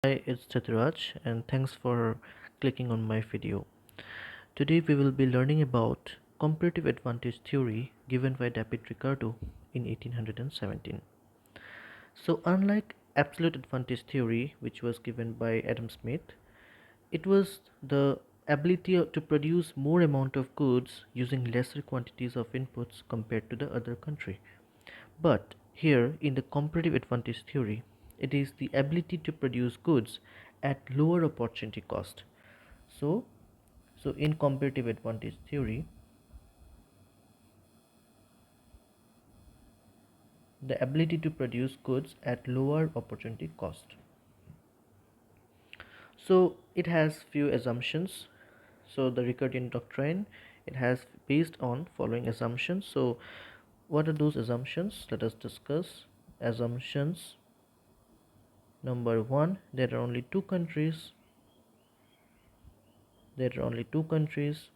Hi, it's Chaturaj and thanks for clicking on my video. Today we will be learning about comparative advantage theory given by David Ricardo in 1817. So unlike absolute advantage theory which was given by Adam Smith, it was the ability to produce more amount of goods using lesser quantities of inputs compared to the other country. But here in the comparative advantage theory, it is the ability to produce goods at lower opportunity cost. So, so in comparative advantage theory, the ability to produce goods at lower opportunity cost. So it has few assumptions. So the Ricardian doctrine, it has based on following assumptions. So what are those assumptions? Let us discuss. Assumptions number one, there are only two countries. There are only two countries,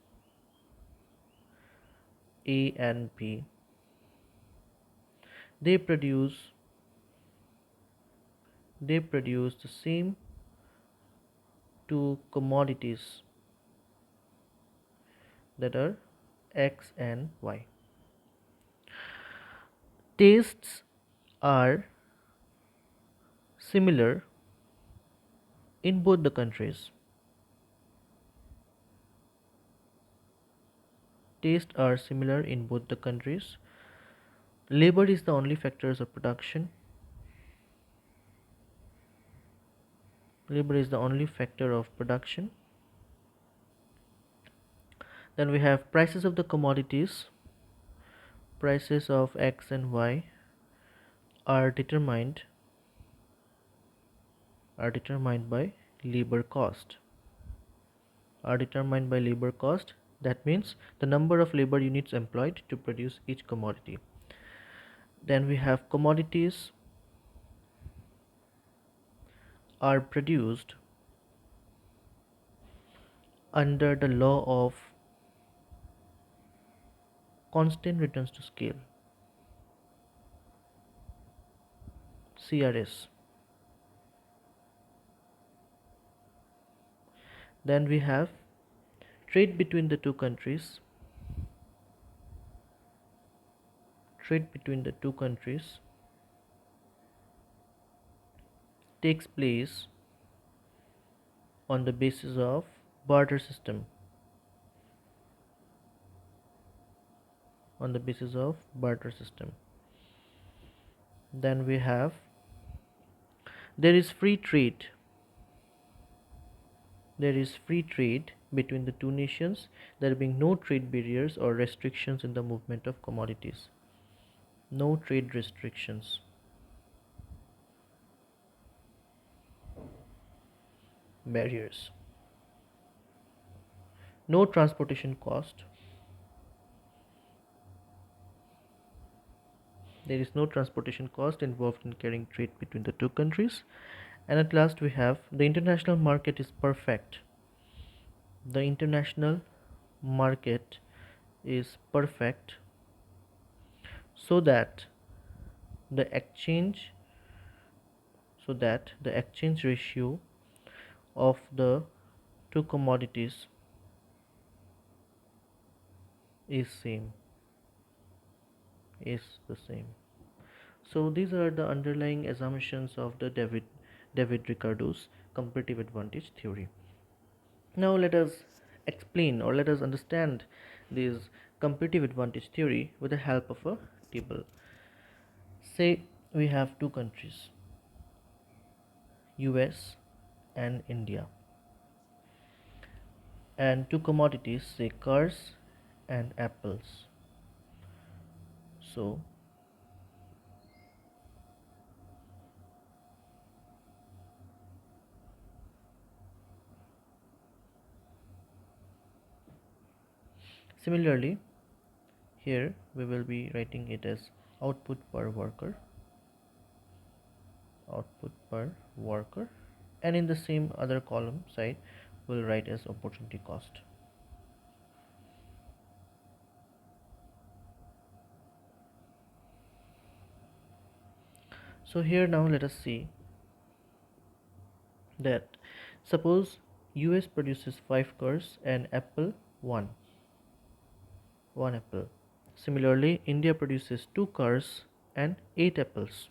A and B. They produce the same two commodities that are X and Y. Tastes are similar in both the countries. Tastes are similar in both the countries. Labor is the only factors of production. Labor is the only factor of production. Then we have prices of the commodities. Prices of X and Y are determined by labor cost. That means the number of labor units employed to produce each commodity. Then we have commodities are produced under the law of constant returns to scale, CRS. Then we have trade between the two countries. Trade between the two countries takes place on the basis of barter system. On the basis of barter system. Then we have there is free trade. There is free trade between the two nations, there being no trade barriers or restrictions in the movement of commodities. No trade restrictions. Barriers. No transportation cost. There is no transportation cost involved in carrying trade between the two countries. And at last we have the international market is perfect. The international market is perfect so that the exchange ratio of the two commodities is the same. So these are the underlying assumptions of the David Ricardo's comparative advantage theory. Now let us explain or let us understand this comparative advantage theory with the help of a table. Say we have two countries, US and India, and two commodities, say cars and apples. So similarly, here we will be writing it as output per worker, and in the same other column side we'll write as opportunity cost. So here now let us see that suppose US produces 5 cars and Apple 1, 1 apple. Similarly, India produces 2 cars and 8 apples.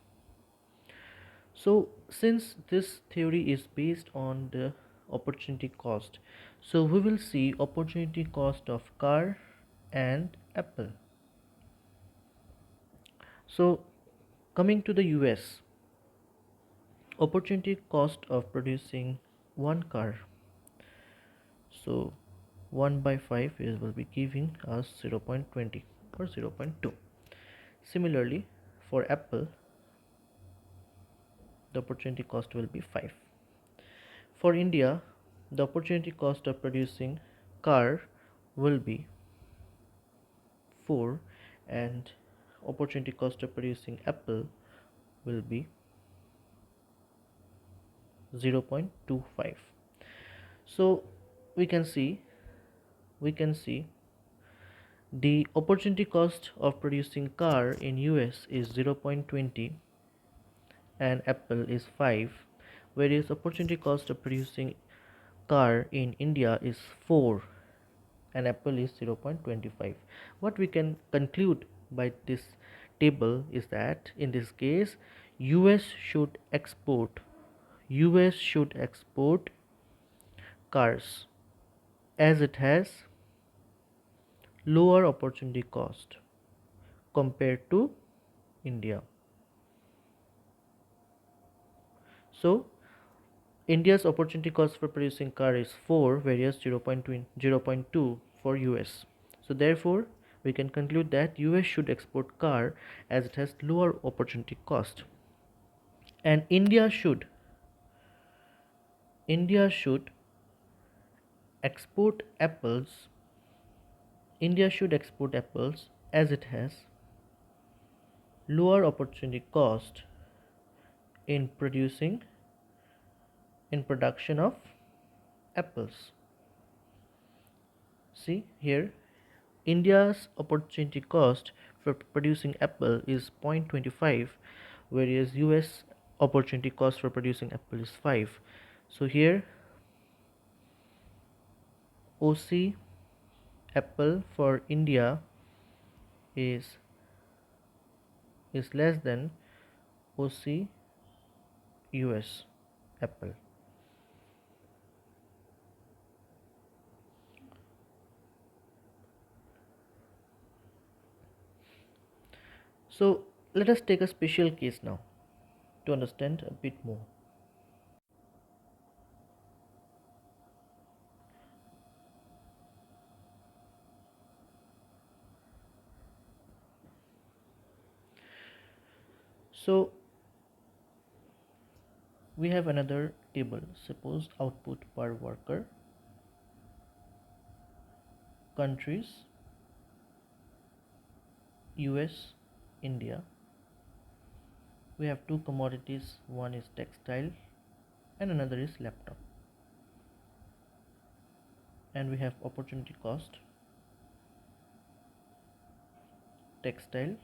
So since this theory is based on the opportunity cost, so we will see opportunity cost of car and apple. So coming to the US, opportunity cost of producing one car, so 1 by 5 is will be giving us 0.20 or 0.2. Similarly, for apple the opportunity cost will be 5. For India, the opportunity cost of producing car will be 4, and opportunity cost of producing apple will be 0.25. So we can see the opportunity cost of producing car in US is 0.20 and apple is 5, whereas opportunity cost of producing car in India is 4 and apple is 0.25. What we can conclude by this table is that in this case US should export cars as it has lower opportunity cost compared to India. So India's opportunity cost for producing car is 4, whereas 0.2 for US. So therefore, we can conclude that US should export car as it has lower opportunity cost, and India should export apples. India should export apples as it has lower opportunity cost in production of apples. See here, India's opportunity cost for producing apple is 0.25, whereas US opportunity cost for producing apple is 5. So here OC apple for India is less than OC US apple. So let us take a special case now to understand a bit more. So we have another table. Suppose output per worker, countries US, India. We have two commodities, one is textile and another is laptop, and we have opportunity cost, textile,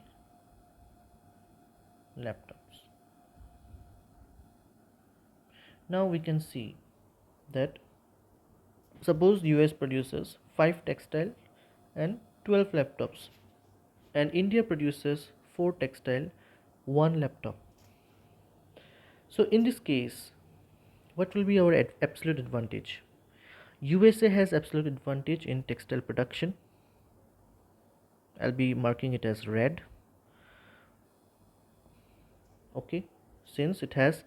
laptops. Now we can see that suppose US produces 5 textile and 12 laptops, and India produces 4 textile, 1 laptop. So in this case, what will be our absolute advantage? USA has absolute advantage in textile production. I'll be marking it as red, okay, since it has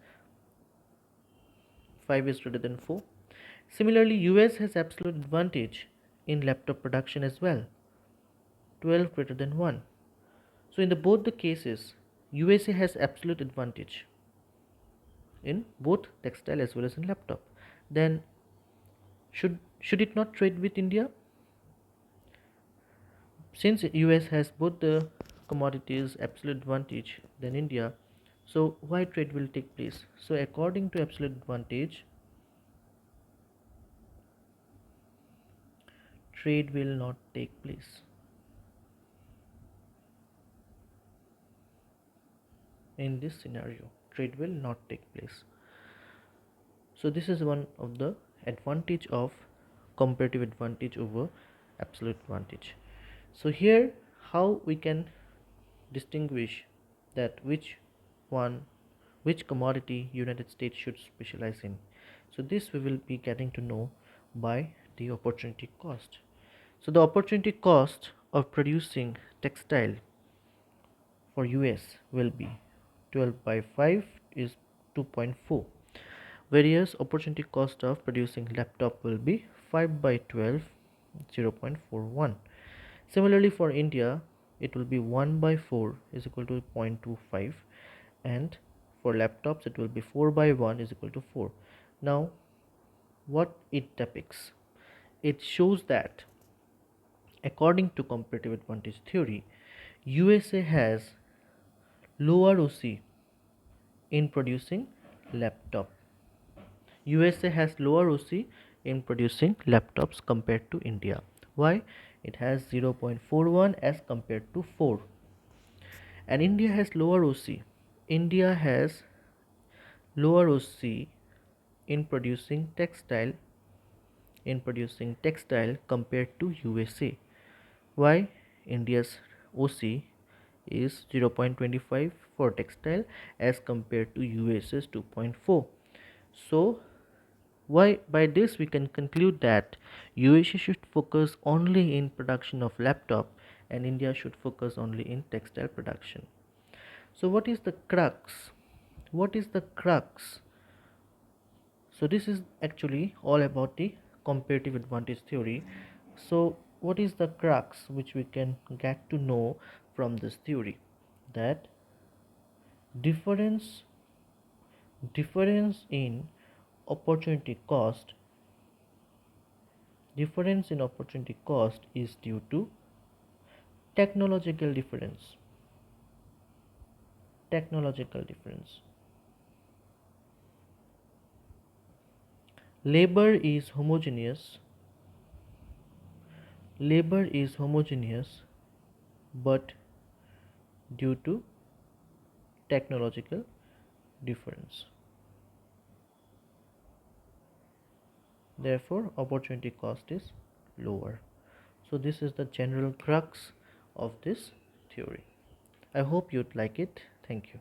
5 is greater than 4. Similarly, US has absolute advantage in laptop production as well, 12 greater than 1. So in both the cases, USA has absolute advantage in both textile as well as in laptop. Then should it not trade with India? Since US has both the commodities absolute advantage than India, so why trade will take place? So according to absolute advantage, trade will not take place. In this scenario, trade will not take place. So this is one of the advantage of comparative advantage over absolute advantage. So here how we can distinguish that one which commodity United States should specialize in. So this we will be getting to know by the opportunity cost. So the opportunity cost of producing textile for US will be 12 by 5 is 2.4, whereas opportunity cost of producing laptop will be 5 by 12 0.41. Similarly for India it will be 1 by 4 is equal to 0.25, and for laptops it will be 4 by 1 is equal to 4. Now what it depicts, it shows that according to comparative advantage theory, USA has lower OC in producing laptop. USA has lower OC in producing laptops compared to India. Why? It has 0.41 as compared to 4. And India has lower OC. India has lower OC in producing textile compared to USA. Why? India's OC is 0.25 for textile as compared to US's 2.4. So why by this we can conclude that USA should focus only in production of laptop and India should focus only in textile production. So what is the crux? What is the crux? So this is actually all about the comparative advantage theory. So what is the crux which we can get to know from this theory? That difference difference in opportunity cost difference in opportunity cost is due to technological difference. Technological difference. Labor is homogeneous. Labor is homogeneous, but due to technological difference. Therefore, opportunity cost is lower. So this is the general crux of this theory. I hope you'd like it. Thank you.